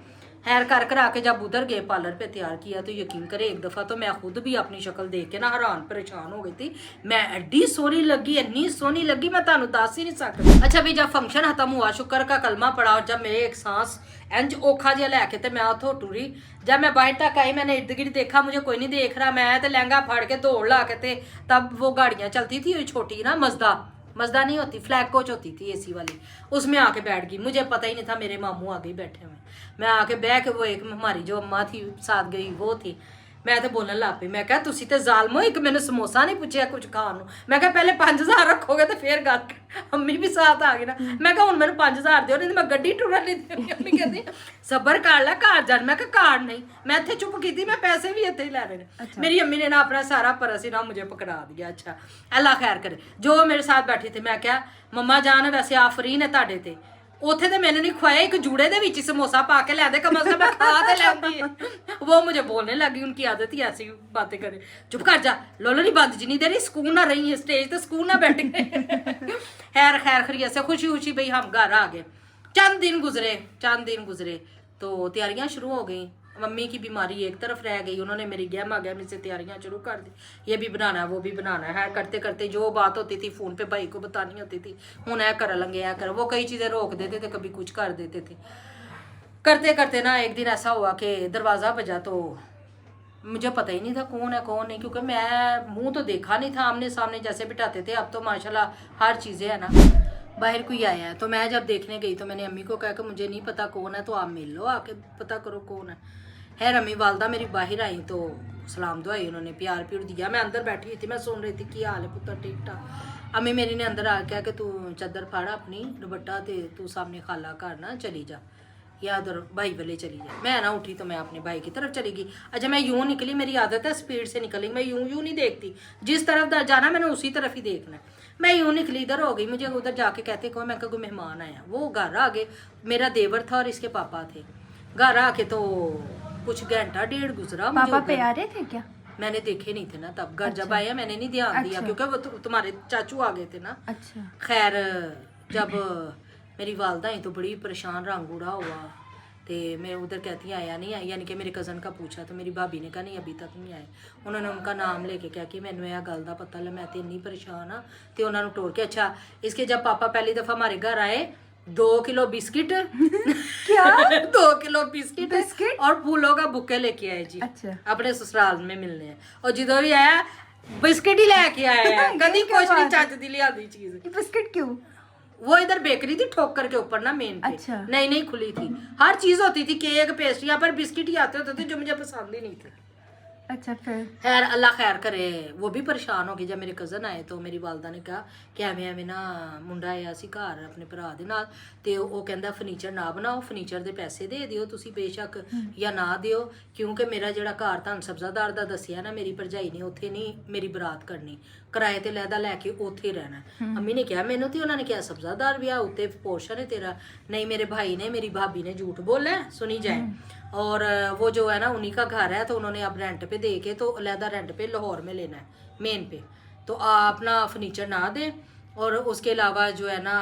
खैर कर करा के जब उधर गए पार्लर पे तैयार किया, तो यकीन करे एक दफ़ा तो मैं खुद भी अपनी शक्ल देख के ना हैरान परेशान हो गई थी। मैं एड्डी सोहनी लगी, इन्नी सोहनी लगी, मैं तुहानू दस ही नहीं सकती। अच्छा भी जब फंक्शन खत्म हुआ, शुक्र का कलमा पड़ा, और जब मेरे एक सांस इंज औखा जिहा लैके ते मैं उथों टुरी। जब मैं बाहर तक आई, मैंने इर्द गिर्द देखा, मुझे कोई नहीं देख रहा। मैं तो लहंगा फाड़ के दौड़ ला के, ते तब वो गाड़ियाँ चलती थी छोटी ना, मजदा नहीं होती, फ्लैग कोच होती थी एसी वाली, उसमें आके बैठ गई। मुझे पता ही नहीं था मेरे मामू आगे बैठे हुए। मैं आके बह के, वो एक हमारी जो अम्मा थी साथ गई वो थी, मैं तो बोलन लग पई। मैं कहा तुसी ते जालमो, एक मैंने समोसा नहीं पूछा कुछ खाण नूं। मैं कहा पहले 5000 रखोगे तो फिर गल। अम्मी भी साथ आ गई ना। मैं कहा हुण मैनूं 5000 दिओ, नहीं मैं गड्डी टुरन नहीं देनी। अम्मी कहती सबर कर लै, घर जान। मैं कहा कार नहीं, मैं इत्थे चुप की थी, मैं पैसे भी इत्थे ही लैने ने। मेरी अम्मी ने ना अपना सारा परस ही ना मुझे पकड़ा दिया। अच्छा अल्लाह खैर करे। जो मेरे साथ बैठी थी, मैं क्या मम्मा जान वैसे आफरीन है तुहाडे ते, ਉੱਥੇ ਤੇ मैंने नहीं खुआया, एक जूड़े ਦੇ ਵਿੱਚ समोसा पा के ला दे, कम से कम मैं खा तो लेंदी। वो मुझे बोलने लगी, उनकी आदत ही ऐसी बातें करे। चुप कर जा, लोलो नहीं बंद जी नहीं दे रही, सुकून ना रही है स्टेज पे, सुकून ना बैठे। खैर खैरियत से खुशी खुशी भाई हम घर आ गए। चंद दिन गुजरे तो तैयारियां शुरू हो गई। मम्मी की बीमारी एक तरफ रह गई, उन्होंने मेरी गहमी से तैयारियां शुरू कर दी, ये भी बनाना है वो भी बनाना है। करते करते जो बात होती थी फ़ोन पे भाई को बतानी होती थी, हूँ ऐ कर लेंगे ऐ कर, वो कई चीज़ें रोक देते थे, कभी कुछ कर देते थे। करते करते ना एक दिन ऐसा हुआ कि दरवाज़ा बजा, तो मुझे पता ही नहीं था कौन है कौन नहीं, क्योंकि मैं मुँह तो देखा नहीं था, आमने सामने जैसे बिठाते थे। अब तो माशाल्लाह हर चीज़ें है ना, बाहर कोई आया है। तो मैं जब देखने गई तो मैंने अम्मी को कहा कि मुझे नहीं पता कौन है, तो आप मिल लो, आके पता करो कौन है। खैर अम्मी वालदा मेरी बाहर आई तो सलाम दुआई, उन्होंने प्यार प्यूर दिया। मैं अंदर बैठी हुई थी, मैं सुन रही थी कि हाल है पुत्र ठीक ठाक। अम्मी मेरी ने अंदर आ क्या कि तू चादर फाड़ अपनी दुपट्टा, ते तू सामने खाला घर ना चली जा, या उधर भाई वाले चली जा। मैं ना उठी तो मैं अपने भाई की तरफ चली गई। अच्छा मैं यूँ निकली, मेरी आदत है स्पीड से निकली, मैं यूँ नहीं देखती, जिस तरफ जाना मैंने उसी तरफ ही देखना है। मैं यूँ निकली, इधर हो गई, मुझे उधर जाके कहते को मैं कोई मेहमान आया। वो घर आ गए, मेरा देवर था और इसके पापा थे। घर आके तो कुछ घंटा डेढ़ गुजरा। पापा पे आ रहे थे क्या? मैंने देखे नहीं थे ना तब, घर जब आया मैंने नहीं ध्यान दिया, क्योंकि वो तुम्हारे चाचू आ गए थे ना। अच्छा खैर जब मेरी वालदा ही तो बड़ी परेशान रंगूड़ा हुआ, तो मैं उधर कहती आया नहीं आई, यानी कि मेरे कज़न का पूछा तो मेरी भाभी ने कहा नहीं अभी तक नहीं आए। उन्होंने उनका नाम लेके कहा कि मैंने यह गल का पता लै, मैं तो इन्नी परेशान हाँ, तो उन्होंने टोर के। अच्छा इसके जब पापा पहली दफ़ा हमारे घर आए, 2 किलो बिस्किट क्या 2 किलो बिस्किट और फूलों का बुके लेके आए जी। अच्छा अपने ससुराल में मिलने हैं। और जिदो भी आया बिस्किट ही लेके आए हैं, कभी कुछ नहीं चज दी लियादी चीज। ये बिस्किट क्यों? वो इधर बेकरी थी ठोकर के ऊपर ना मेन पे, अच्छा। नई नई खुली थी, हर चीज होती थी, केक पेस्ट्रियां, पर बिस्किट ही आते होते थे जो मुझे पसंद ही नहीं थे। अच्छा फिर खैर अल्लाह खैर करे, वो भी परेशान हो गई जब मेरे कज़न आए तो मेरी वालदा ने कहा कि ਐਵੇਂ ਨਾ ਮੁੰਡਾ ਆਇਆ ਸੀ ਘਰ ਆਪਣੇ ਭਰਾ ਦੇ ਨਾਲ ਤੇ ਉਹ ਕਹਿੰਦਾ ਫਰਨੀਚਰ ਨਾ ਬਣਾਓ, ਫਰਨੀਚਰ ਦੇ ਪੈਸੇ ਦੇ ਦਿਓ ਤੁਸੀਂ ਬੇਸ਼ੱਕ ਜਾਂ ਨਾ ਦਿਓ, ਕਿਉਂਕਿ ਮੇਰਾ ਜਿਹੜਾ ਘਰ ਤੁਹਾਨੂੰ ਸਬਜ਼ਾਦਾਰ ਦਾ ਦੱਸਿਆ ਨਾ, ਮੇਰੀ ਭਰਜਾਈ ਨੇ ਉੱਥੇ ਨਹੀਂ ਮੇਰੀ ਬਰਾਤ ਕਰਨੀ, ਕਿਰਾਏ ਤੇ ਲੈਦਾ ਲੈ ਕੇ ਉੱਥੇ ਰਹਿਣਾ। ਅੰਮੀ ਨੇ ਕਿਹਾ ਮੈਨੂੰ ਤੇ ਉਹਨਾਂ ਨੇ ਕਿਹਾ ਸਬਜ਼ਾਦਾਰ ਵਿਆਹ ਉੱਤੇ ਪੋਰਸ਼ਨ ਹੈ ਤੇਰਾ, नहीं मेरे भाई ने मेरी भाभी ने झूठ बोला है, सुनी जाए, और वो जो है ना उन्हीं का घर है, तो उन्होंने अब रेंट पे दे के तो अलहदा रेंट पे लाहौर में लेना है मेन पे, तो अपना फर्नीचर ना दे। और उसके अलावा जो है ना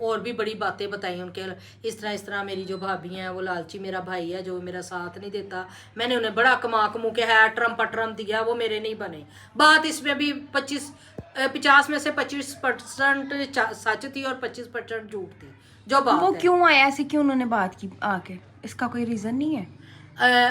और भी बड़ी बातें बताई उनके, इस तरह मेरी जो भाभी हैं वो लालची मेरा भाई है जो मेरा साथ नहीं देता, मैंने उन्हें बड़ा कमा के है ट्रम पट्रम दिया, वो मेरे नहीं बने। बात इसमें भी 50 में से 25% सच थी और 25% झूठ थी जो बात वो है। क्यों आया, ऐसे क्यों उन्होंने बात की आके, इसका कोई रीजन नहीं है?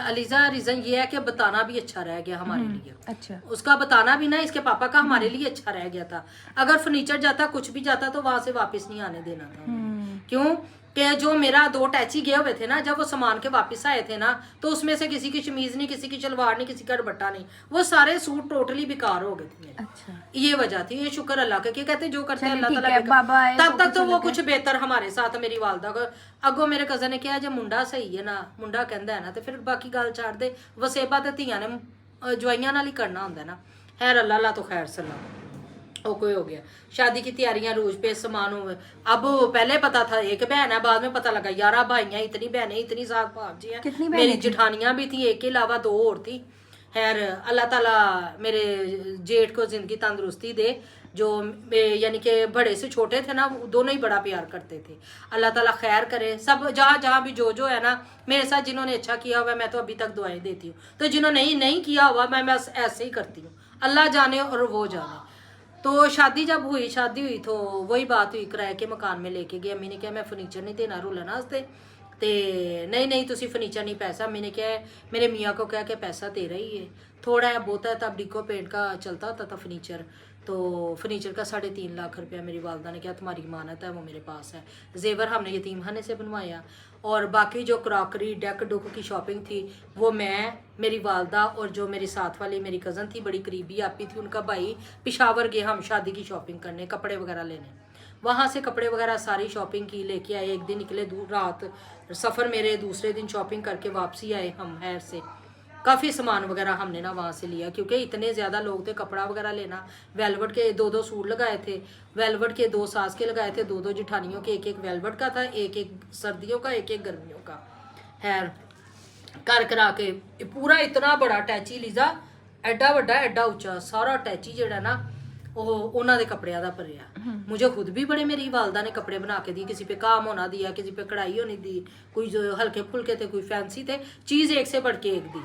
अलीजा रीजन ये है कि बताना भी अच्छा रह गया हमारे लिए, अच्छा उसका बताना भी ना इसके पापा का हमारे लिए अच्छा रह गया था। अगर फर्नीचर जाता कुछ भी जाता तो वहां से वापस नहीं आने देना था उन्होंने। क्यों कि जो मेरा 2 टैची गए हुए थे ना, जब वो सामान के वापस आए थे ना, तो उसमें से किसी की शमीज नहीं, किसी की शलवार नहीं, किसी का दुपट्टा नहीं, वो सारे सूट टोटली बेकार हो गए थे मेरे। अच्छा ये वजह थी। ये शुक्र अल्लाह का, कि कहते जो करते हैं चलिए अल्लाह ठीक ताला है, बेकार। बाबा आए तब तक तो वो कुछ कुछ बेहतर हमारे साथ मेरी वालदा को अगो मेरे कज़न ने किया, जब मुंडा सही है ना, मुंडा कहता है ना, तो फिर बाकी गल छाड़ दे, वसेबा तो धियां ने जवाइयां नाल ही करना होंदा है ना। खैर अल्लाह तो खैर सलाम, वो कोई हो गया। शादी की तैयारियां रूज पे सामान हुए। अब पहले पता था एक बहन है, बाद में पता लगा 11 भाइयां, इतनी बहनें, इतनी सात भाजी हैं। कितनी बहनें मेरी थी? जिठानियां भी थी, एक के अलावा 2 और थी। खैर अल्लाह ताला मेरे जेठ को जिंदगी तंदुरुस्ती दे, जो यानी कि बड़े से छोटे थे ना, वो दोनों ही बड़ा प्यार करते थे। अल्लाह ताला खैर करे सब, जहाँ जहाँ भी जो है ना मेरे साथ, जिन्होंने अच्छा किया हुआ मैं तो अभी तक दुआएं देती हूँ, तो जिन्होंने नहीं किया हुआ मैं बस ऐसे ही करती हूँ, अल्लाह जाने और वो जाने। तो शादी जब हुई, शादी हुई तो वही बात हुई, किराए के मकान में लेके गई। अम्मी ने कहा मैं फर्नीचर नहीं देना रुलन वास्ते, ते नहीं तुसी फर्नीचर नहीं पैसा। अम्मी ने कहा मेरे मियाँ को कहा कि पैसा तेरा ही है, थोड़ा है बहुत है, तब डिको पेंट का चलता होता था फर्नीचर, तो फर्नीचर का 3.5 लाख रुपया मेरी वालदा ने कहा तुम्हारी मानत है वो मेरे पास है। जेवर हमने यतीम खाने से बनवाया, और बाकी जो क्रॉकरी डेक डुक की शॉपिंग थी वो मैं, मेरी वालदा और जो मेरी साथ वाली मेरी कज़न थी, बड़ी करीबी आपी थी, उनका भाई पेशावर गए हम शादी की शॉपिंग करने, कपड़े वगैरह लेने। वहाँ से कपड़े वगैरह सारी शॉपिंग की, लेके आए। एक दिन निकले दूर रात सफ़र मेरे, दूसरे दिन शॉपिंग करके वापसी आए हम हैर से। काफ़ी सामान वगैरह हमने ना वहाँ से लिया, क्योंकि इतने ज़्यादा लोग थे, कपड़ा वगैरह लेना। वेलवेट के 2 सूट लगाए थे, वेलवेट के 2 सास के लगाए थे, 2 जिठानियों के, एक वेलवेट का था, एक सर्दियों का, एक गर्मियों का। खैर कर करा के पूरा इतना बड़ा अटैची लीजा, एडा वड्डा एडा उच्चा सारा अटैची जेड़ा ना उन्होंने दे कपड़िया दा भरिया। मुझे खुद भी बड़े मेरी वालदा ने कपड़े बना के दिए, किसी पे काम होना दिया, किसी पे कढ़ाई होनी दी, कोई जो हल्के फुल्के थे, कोई फैंसी थे, चीज़ एक से बढ़ के एक दी।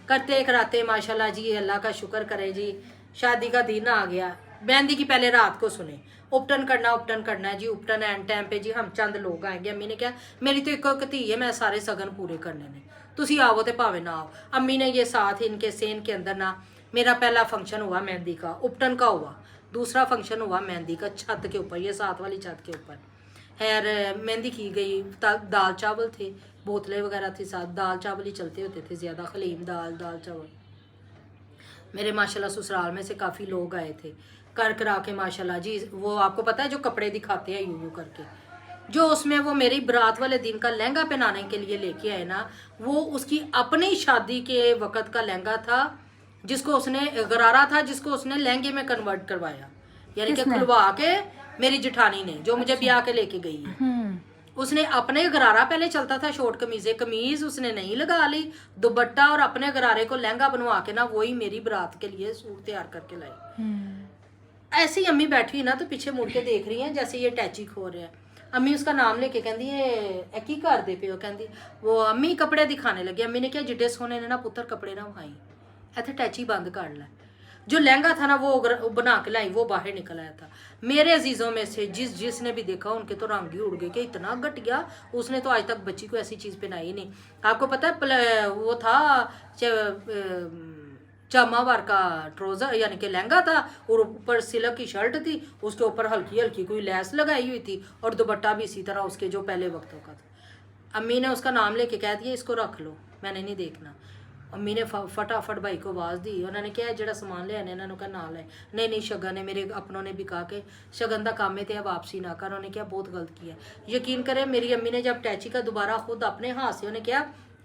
करते कराते माशाल्लाह जी, अल्लाह का शुक्र करे जी, शादी का दिन आ गया। मेहंदी की पहले रात को सुने उपटन करना है जी, उपटन एंड टाइम पे जी हम चंद लोग आएंगे। अम्मी ने कहा मेरी तो एक धी है, मैं सारे सगन पूरे करने ने, तुसी आओ तो भावे ना आओ। अम्मी ने ये साथ इनके सेन के अंदर ना, मेरा पहला फंक्शन हुआ मेहंदी का, उपटन का हुआ, दूसरा फंक्शन हुआ मेहंदी का छत के ऊपर, ये साथ वाली छत के ऊपर। खैर मेहंदी की गई, दाल चावल थे, बोतलें वगैरह थी साथ, दाल चावल ही चलते होते थे ज़्यादा, खलीम दाल चावल। मेरे माशाल्लाह ससुराल में से काफ़ी लोग आए थे। कर करा के माशाल्लाह जी, वो आपको पता है जो कपड़े दिखाते हैं यूं करके, जो उसमें वो मेरी बरात वाले दिन का लहंगा पहनाने के लिए लेके आए ना, वो उसकी अपनी शादी के वक़्त का लहंगा था, जिसको उसने गरारा था, जिसको उसने लहंगे में कन्वर्ट करवाया, यानी कि खुलवा के मेरी जिठानी ने, जो मुझे ब्याह के लेके गई है। उसने अपने गरारा, पहले चलता था शॉर्ट कमीज़ें, कमीज उसने नहीं लगा ली, दुपट्टा और अपने गरारे को लहंगा बनवा के ना वही मेरी बरात के लिए सूट तैयार करके लाई। ऐसी अम्मी बैठी ना तो पीछे मुड़ के देख रही है जैसे ये टैची खो रहा है। अम्मी उसका नाम लेके कहती है की कर दे पे, कहती वो अम्मी कपड़े दिखाने लगे। अम्मी ने कहा जिड्डे सोने ने ना पुत्र कपड़े ना वहाई, इतने टैची बंद कर ला। जो लहंगा था ना वो बना के लाई, वो बाहर निकल आया था। मेरे अजीज़ों में से जिसने भी देखा उनके तो रंग ही उड़ गए कि इतना घटिया, उसने तो आज तक बच्ची को ऐसी चीज़ पहनाई नहीं। आपको पता है वो था जामा वार का ट्राउजर यानी कि लहंगा था और ऊपर सिल्क की शर्ट थी, उसके ऊपर हल्की हल्की कोई लैस लगाई हुई थी और दुपट्टा भी इसी तरह उसके जो पहले वक्तों का था। अम्मी ने उसका नाम लेके कह दिया इसको रख लो, मैंने नहीं देखना। अम्मी ने फटाफट भाई को आवाज़ दी, उन्होंने कहा ਜਿਹੜਾ समान ले आने इन्होंने कहा ना है। नहीं शगन ने मेरे अपनों ने भी कहा कि शगन का काम है तो वापसी ना कर। उन्होंने क्या बहुत गलत किया। यकीन करें मेरी अम्मी ने जब टैची का दोबारा खुद अपने हाथ से उन्हें क्या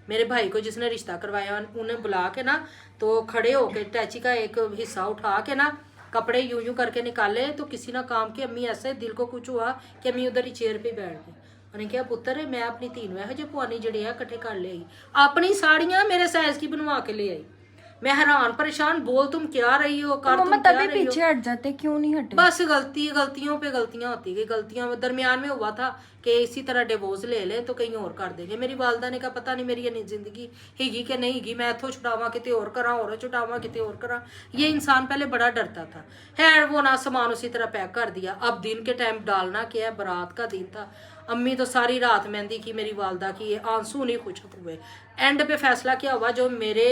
मेरे भाई को जिसने रिश्ता करवाया उन्हें बुला के ना तो खड़े होके टैची का एक हिस्सा उठा के ना कपड़े यूं यूं करके निकाले तो किसी ना काम की अम्मी ऐसे दिल को कुछ हुआ कि अम्मी उधर ही चेयर पे बैठ गई। उन्हें क्या पुत्र मैं अपनी तीन वह जो पुआनी जड़े है इकट्ठे कर ले आई, अपनी साड़ियां मेरे साइज की बनवा के ले आई। मैं हैरान परेशान, बोल तुम क्या रही हो, कर तुम क्या रही हो। पीछे हट जाते, क्यों नहीं हटे? बस गलतियों पे गलतियां होती गई। गलतियां दरमियान में हुआ था कि इसी तरह डिवोर्स ले ले तो कहीं और कर देंगे। मेरी वालदा ने कहा पता नहीं मेरी ये जिंदगी हैगी कि नहीं हैगी, मैं इथों छुड़ावा किते और करा और छुड़ावा किते और करा। ये इंसान पहले बड़ा डरता था। है वो ना सामान उसी तरह पैक कर दिया। अब दिन के टाइम डालना क्या है, बारात का दिन था। अम्मी तो सारी रात मेहंदी की मेरी वालदा की, आंसू नहीं खुशक हुए। एंड पे फैसला क्या हुआ, जो मेरे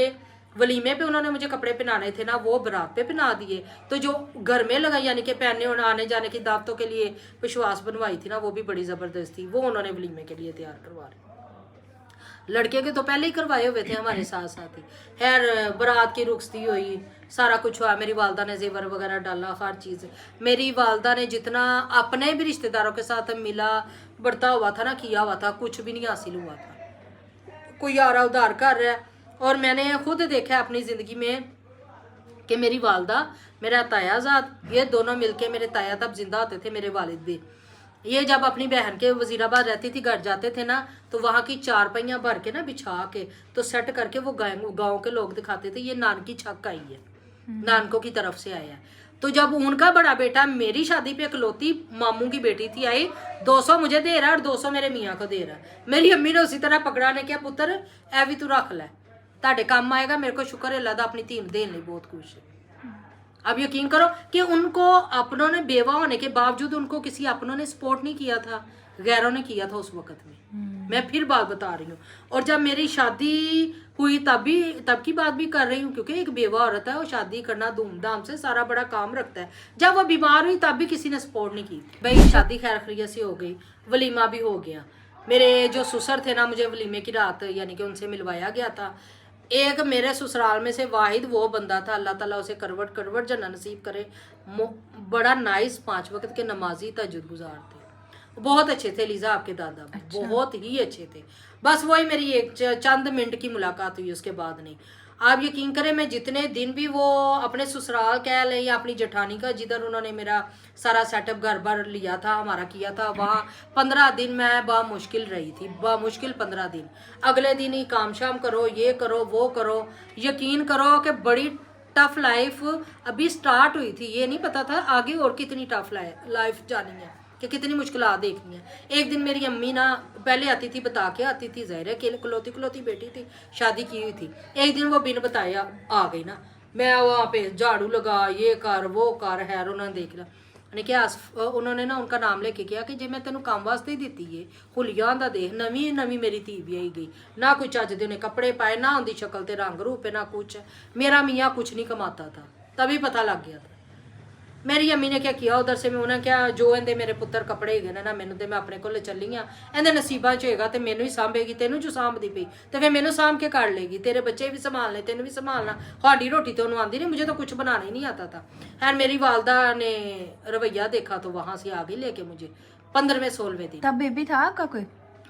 वलीमे पे उन्होंने मुझे कपड़े पहनाने थे ना वो बारात पे पहना दिए। तो जो घर में लगा यानी कि पहनने और आने जाने की दावतों के लिए विश्वास बनवाई थी ना वो भी बड़ी ज़बरदस्त थी, वो उन्होंने वलीमे के लिए तैयार करवा रहे। लड़के के तो पहले ही करवाए हुए थे हमारे साथ साथ ही। खैर बारात की रुखसती हुई, सारा कुछ हुआ। मेरी वालदा ने जेवर वगैरह डाला, हर चीज़। मेरी वालदा ने जितना अपने भी रिश्तेदारों के साथ मिला बढ़ता हुआ था ना किया हुआ था, कुछ भी नहीं हासिल हुआ था। कोई आ रहा उधार कर रहा है। और मैंने खुद देखा अपनी ज़िंदगी में कि मेरी वालदा मेरा तायाजाद ये दोनों मिलके, मेरे ताया तब जिंदा होते थे, मेरे वालिद भी, ये जब अपनी बहन के वजीराबाद रहती थी घर जाते थे ना तो वहाँ की चारपाइयाँ भर के ना बिछा के तो सेट करके वो गाँव के लोग दिखाते थे ये नानकी छक आई है, नानकों की तरफ से आया है। तो जब उनका बड़ा बेटा मेरी शादी पे इकलौती मामू की बेटी थी आई, 200 मुझे दे रहा है और 200 मेरे मियाँ को दे रहा है। मेरी अम्मी ने उसी तरह पकड़ा ने क्या पुत्र ऐ भी तू रख लै, ताड़े काम आएगा। मेरे को शुक्र है अल्लाह दा अपनी तीन देने बहुत खुश है। अब यकीन करो कि उनको अपनों ने बेवा होने के बावजूद उनको किसी अपनों ने सपोर्ट नहीं किया था, गैरों ने किया था उस वक्त में। मैं फिर बात बता रही हूँ। और जब मेरी शादी हुई तब की बात भी कर रही हूँ, क्योंकि एक बेवा औरत है वो शादी करना धूमधाम से सारा बड़ा काम रखता है। जब वो बीमार हुई तब भी किसी ने सपोर्ट नहीं की। भाई शादी खैर खैरियत से हो गई, वलीमा भी हो गया। मेरे जो ससुर थे ना मुझे वलीमे की रात यानी कि उनसे मिलवाया गया था। एक मेरे ससुराल में से वाहिद वो बंदा था, अल्लाह ताला उसे करवट जन्नत नसीब करे, बड़ा नाइस 5 वक्त के नमाजी तहज्जुद गुजार थे, बहुत अच्छे थे। लीजा आपके दादा बहुत ही अच्छे थे। बस वही मेरी एक चंद मिनट की मुलाकात हुई, उसके बाद नहीं। आप यकीन करें मैं जितने दिन भी वो अपने ससुराल कह लें या अपनी जेठानी का जिधर उन्होंने मेरा सारा सेटअप घर बार लिया था हमारा किया था, वहाँ 15 दिन मैं बामुश्किल रही थी, बामुश्किल 15 दिन। अगले दिन ही काम शाम करो, ये करो वो करो। यकीन करो कि बड़ी टफ लाइफ अभी स्टार्ट हुई थी, ये नहीं पता था आगे और कितनी टफ लाइफ जानी है कि कितनी मुश्किलात देखनी है। एक दिन मेरी अम्मी ना पहले आती थी, बता के आती थी, ज़ाहिर है कि इकलौती बेटी थी, शादी की हुई थी। एक दिन वो बिन बताया आ गई ना, मैं वहाँ पे झाड़ू लगा, ये कर वो कर, है उन्होंने देख लिया। उन्हें क्या उन्होंने ना उनका नाम लेके किया कि जे मैं तेन काम वास्ते ही दी है, हुलिया का देख नवी मेरी धी भी आई गई ना, कोई चज दे कपड़े पाए ना, उनकी शक्ल ते रंग रूप है ना कुछ। मेरा मियाँ कुछ नहीं कमाता था, तभी पता लग गया था। मेरी अम्मी ने क्या किया उधर से, मैं उन्हें क्या जो इहदे मेरे पुत्र कपड़े है ना मैनू तो मैं अपने को चली हाँ, इहदे नसीबा च होएगा तो मैनू ही सांभेगी, तेनू जो सांभदी पई तो फिर मैनू सांभ के कर लेगी, तेरे बच्चे भी संभालने तेनू भी संभालना, साड़ी रोटी तो उन्होंने आती नहीं, मुझे तो कुछ बनाना ही नहीं आता था। खैर मेरी वालदा ने रवैया देखा तो वहाँ से आ गई लेके मुझे 15वें-16वें दिन। तब बेबी था आपका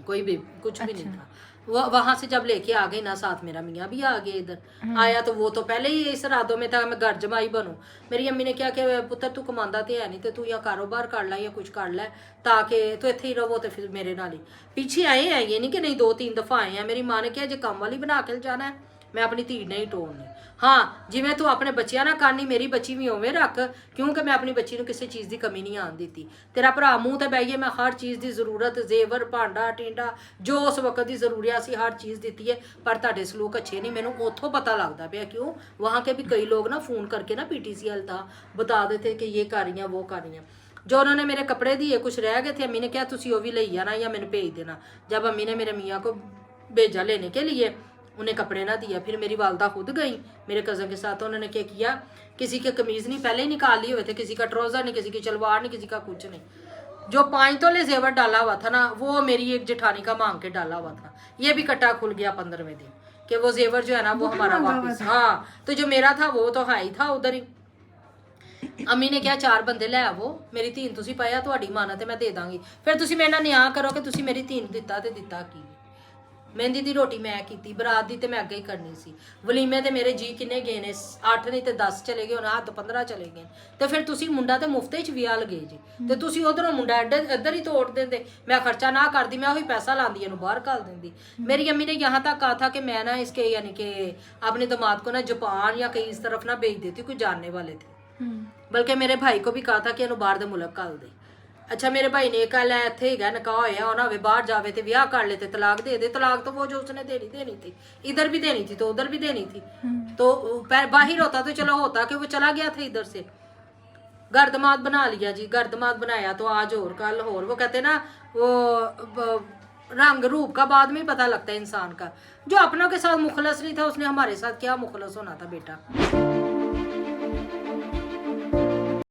कोई भी कुछ भी नहीं था। वहां से जब लेके आ गई ना साथ मेरा मियाँ भी आ गया इधर आया, तो वो तो पहले ही इस इरादों में था मैं घर जमाई बनूं। मेरी अम्मी ने क्या कि पुत्र तू कमांदा तो है नहीं, तो तू या कारोबार कर ला या कुछ कर ला ताकि तू इत्थे ही रहो। तो फिर मेरे नाल ही पीछे आए हैं, ये नहीं कि नहीं 2-3 दफा आए हैं। मेरी माँ ने क्या जे काम वाली बना के जाना है, मैं अपनी धी नहीं टोड़नी। हाँ जिवें तू अपने बच्चियां ना करनी, मेरी बच्ची भी उवें रख, क्योंकि मैं अपनी बच्ची को किसी चीज़ की कमी नहीं आन दी। तेरा भरा मूँह तो बहिए, मैं हर चीज़ की जरूरत जेवर भांडा टिंडा जो उस वक्त की जरूरियत सी हर चीज़ दी है, पर तुहाडे सलूक अच्छे नहीं। मैनू उतों पता लगता पाया, क्यों वहाँ के भी कई लोग ना फोन करके ना PTCL था बता देते कि ये कर रही हैं वो कर रही हैं। जो उन्होंने मेरे कपड़े दिए कुछ रह गए थे, अम्मी ने क्या तुसी वो भी ले आना या मैंने भेज देना। जब अम्मी ने मेरे मियाँ को भेजा लेने के लिए उन्हें कपड़े ना दिया। फिर मेरी वालदा खुद गई मेरे कज़न के साथ, उन्होंने क्या किया, किसी के कमीज़ नहीं पहले ही निकाल लिए हुए थे, किसी का ट्राउज़र नहीं, किसी की शलवार नहीं, किसी का कुछ नहीं। जो 5 तोले जेवर डाला हुआ था ना, वो मेरी एक जेठानी का मांग के डाला हुआ था। ये भी कट्टा खुल गया 15वें दिन कि वो जेवर जो है ना वो हमारा वापस। हाँ, तो जो मेरा था वो तो है ही था उधर ही। अम्मी ने किया 4 ਬੰਦੇ ਲੈ ਆਵੋ, ਮੇਰੀ ਧੀਨ ਤੁਸੀਂ ਪਾਇਆ, ਤੁਹਾਡੀ ਮਾਂ ਨਾਲ ਤੇ ਮੈਂ ਦੇ ਦਾਂਗੀ। ਫਿਰ ਤੁਸੀਂ ਮੇਰੇ ਨਾਲ ਨਿਆਂ ਕਰੋ ਕਿ ਤੁਸੀਂ ਮੇਰੀ ਧੀਨ ਦਿੱਤਾ ਤੇ ਦਿੱਤਾ ਕੀ। ਮਹਿੰਦੀ ਦੀ ਰੋਟੀ ਮੈਂ ਕੀਤੀ, ਬਰਾਤ ਦੀ ਤੇ ਮੈਂ ਅੱਗੇ ਹੀ ਕਰਨੀ ਸੀ। ਵਲੀਮੇ ਤੇ ਮੇਰੇ ਜੀ ਕਿੰਨੇ ਗਏ ਨੇ, 8 ਨਹੀਂ ਤੇ 10 ਚਲੇ ਗਏ, ਹੁਣ ਹੱਥ 15 ਚਲੇ ਗਏ। ਤੇ ਫਿਰ ਤੁਸੀਂ ਮੁੰਡਾ ਤੇ ਮੁਫਤੇ 'ਚ ਵਿਆਹ ਲਗੇ ਜੀ, ਤੇ ਤੁਸੀਂ ਉਧਰੋਂ ਮੁੰਡਾ ਇੱਧਰ ਹੀ ਤੋੜ ਦਿੰਦੇ। ਮੈਂ ਖਰਚਾ ਨਾ ਕਰਦੀ, ਮੈਂ ਉਹੀ ਪੈਸਾ ਲਾਂਦੀ, ਇਹਨੂੰ ਬਾਹਰ ਘੱਲ ਦਿੰਦੀ। मेरी अम्मी ने यहाँ तक कहा था कि मैं ना इसके यानी कि अपने दामाद को ना जापान या कहीं इस तरफ ना भेज देती, कोई जानने वाले थे। बल्कि मेरे भाई को भी कहा था कि ਇਹਨੂੰ ਬਾਹਰ ਦੇ ਮੁਲਕ ਘੱਲ ਦੇ। अच्छा मेरे भाई ने कहा लै इत्थे ही निकाह होया होना होवे, बाहर जावे ते विआह कर ले ते तलाक दे दे। तलाक तो वो जो उसने देनी थी, इधर भी देनी थी तो उधर भी देनी थी। तो बाहर होता तो चलो होता कि वो चला गया था इधर से। गर्दमाद बना लिया जी, गर्दमाद बनाया तो आज और कल और। वो कहते ना वो रंग रूप का बाद में पता लगता है इंसान का। जो अपनों के साथ मुखलस नहीं था, उसने हमारे साथ क्या मुखलस होना था बेटा।